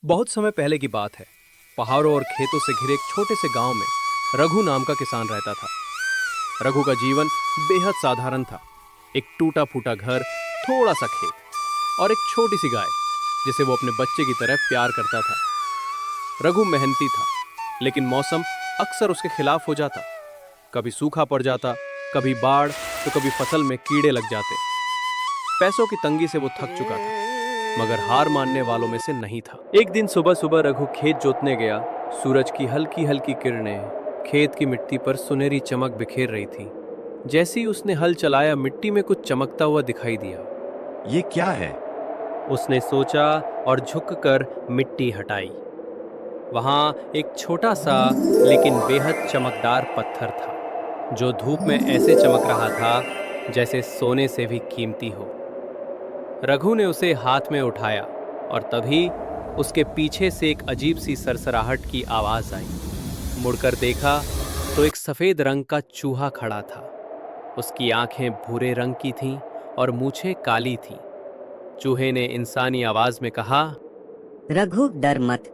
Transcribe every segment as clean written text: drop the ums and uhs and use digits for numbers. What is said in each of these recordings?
बहुत समय पहले की बात है। पहाड़ों और खेतों से घिरे एक छोटे से गांव में रघु नाम का किसान रहता था। रघु का जीवन बेहद साधारण था। एक टूटा फूटा घर, थोड़ा सा खेत और एक छोटी सी गाय जिसे वो अपने बच्चे की तरह प्यार करता था। रघु मेहनती था, लेकिन मौसम अक्सर उसके खिलाफ हो जाता। कभी सूखा पड़ जाता, कभी बाढ़, तो कभी फसल में कीड़े लग जाते। पैसों की तंगी से वो थक चुका था, मगर हार मानने वालों में से नहीं था। एक दिन सुबह सुबह रघु खेत जोतने गया। सूरज की हल्की हल्की किरणें खेत की मिट्टी पर सुनहरी चमक बिखेर रही थी। जैसे ही उसने हल चलाया, मिट्टी में कुछ चमकता हुआ दिखाई दिया। ये क्या है? उसने सोचा और झुककर मिट्टी हटाई। वहां एक छोटा सा लेकिन बेहद चमकदार पत्थर था, जो धूप में ऐसे चमक रहा था जैसे सोने से भी कीमती हो। रघु ने उसे हाथ में उठाया और तभी उसके पीछे से एक अजीब सी सरसराहट की आवाज आई। मुड़कर देखा तो एक सफेद रंग का चूहा खड़ा था। उसकी आंखें भूरे रंग की थीं और मूछें काली थीं। चूहे ने इंसानी आवाज में कहा, रघु, डर मत।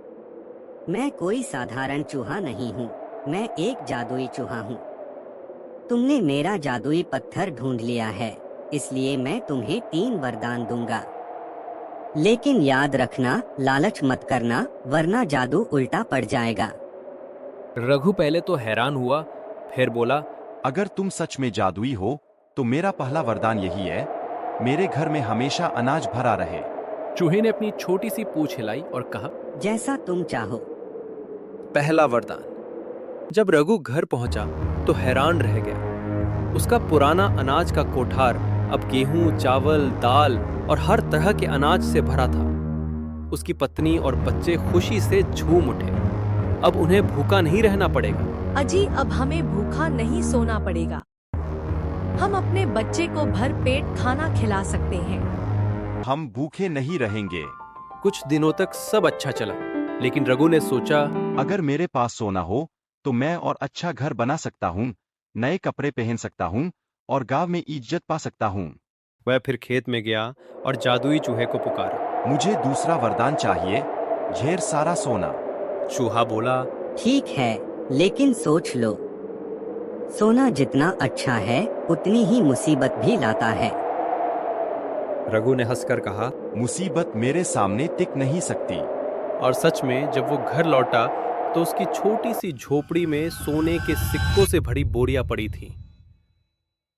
मैं कोई साधारण चूहा नहीं हूँ, मैं एक जादुई चूहा हूँ। तुमने मेरा जादुई पत्थर ढूंढ लिया है, इसलिए मैं तुम्हें 3 वरदान दूंगा। लेकिन याद रखना, लालच मत करना, वरना जादू उल्टा पड़ जाएगा। रघु पहले तो हैरान हुआ, फिर बोला, अगर तुम सच में जादुई हो तो मेरा पहला वरदान यही है, मेरे घर में हमेशा अनाज भरा रहे। चूहे ने अपनी छोटी सी पूंछ हिलाई और कहा, जैसा तुम चाहो। पहला वरदान। जब रघु घर पहुंचा तो हैरान रह गया। उसका पुराना अनाज का कोठार अब गेहूं, चावल, दाल और हर तरह के अनाज से भरा था। उसकी पत्नी और बच्चे खुशी से झूम उठे। अब उन्हें भूखा नहीं रहना पड़ेगा। अजी, अब हमें भूखा नहीं सोना पड़ेगा। हम अपने बच्चे को भर पेट खाना खिला सकते हैं। हम भूखे नहीं रहेंगे। कुछ दिनों तक सब अच्छा चला, लेकिन रघु ने सोचा, अगर मेरे पास सोना हो तो मैं और अच्छा घर बना सकता हूँ, नए कपड़े पहन सकता हूँ और गांव में इज्जत पा सकता हूँ। वह फिर खेत में गया और जादुई चूहे को पुकारा। मुझे दूसरा वरदान चाहिए, ढेर सारा सोना। चूहा बोला, ठीक है, लेकिन सोच लो, सोना जितना अच्छा है उतनी ही मुसीबत भी लाता है। रघु ने हंसकर कहा, मुसीबत मेरे सामने टिक नहीं सकती। और सच में जब वो घर लौटा तो उसकी छोटी सी झोपड़ी में सोने के सिक्कों से भरी बोरियां पड़ी थीं।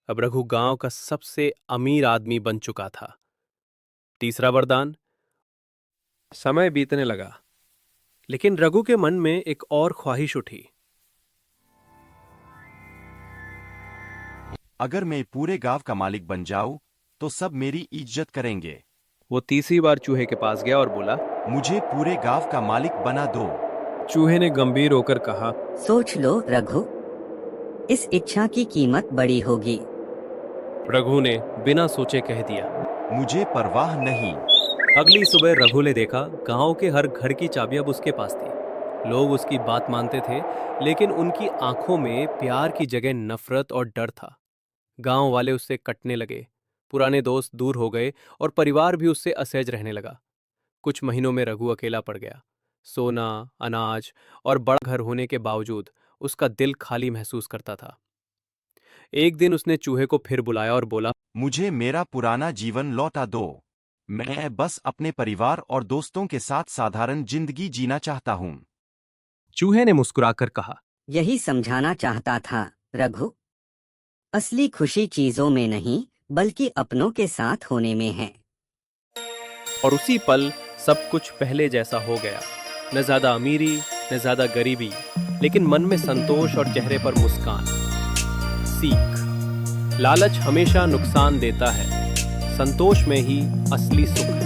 अब रघु गांव का सबसे अमीर आदमी बन चुका था। तीसरा वरदान। समय बीतने लगा, लेकिन रघु के मन में एक और ख्वाहिश उठी। अगर मैं पूरे गांव का मालिक बन जाऊं तो सब मेरी इज्जत करेंगे। वो तीसरी बार चूहे के पास गया और बोला, मुझे पूरे गांव का मालिक बना दो। चूहे ने गंभीर होकर कहा, सोच लो रघु, इस इच्छा की कीमत बड़ी होगी। रघु ने बिना सोचे कह दिया, मुझे परवाह नहीं। अगली सुबह रघु ने देखा गांव के हर घर की चाबी अब उसके पास थी। लोग उसकी बात मानते थे, लेकिन उनकी आंखों में प्यार की जगह नफरत और डर था। गांव वाले उससे कटने लगे, पुराने दोस्त दूर हो गए और परिवार भी उससे असहज रहने लगा। कुछ महीनों में रघु अकेला पड़ गया। सोना, अनाज और बड़ा घर होने के बावजूद उसका दिल खाली महसूस करता था। एक दिन उसने चूहे को फिर बुलाया और बोला, मुझे मेरा पुराना जीवन लौटा दो। मैं बस अपने परिवार और दोस्तों के साथ साधारण जिंदगी जीना चाहता हूँ। चूहे ने मुस्कुराकर कहा, यही समझाना चाहता था रघु, असली खुशी चीजों में नहीं बल्कि अपनों के साथ होने में है। और उसी पल सब कुछ पहले जैसा हो गया। न ज्यादा अमीरी, न ज्यादा गरीबी, लेकिन मन में संतोष और चेहरे पर मुस्कान। सीख। लालच हमेशा नुकसान देता है, संतोष में ही असली सुख है।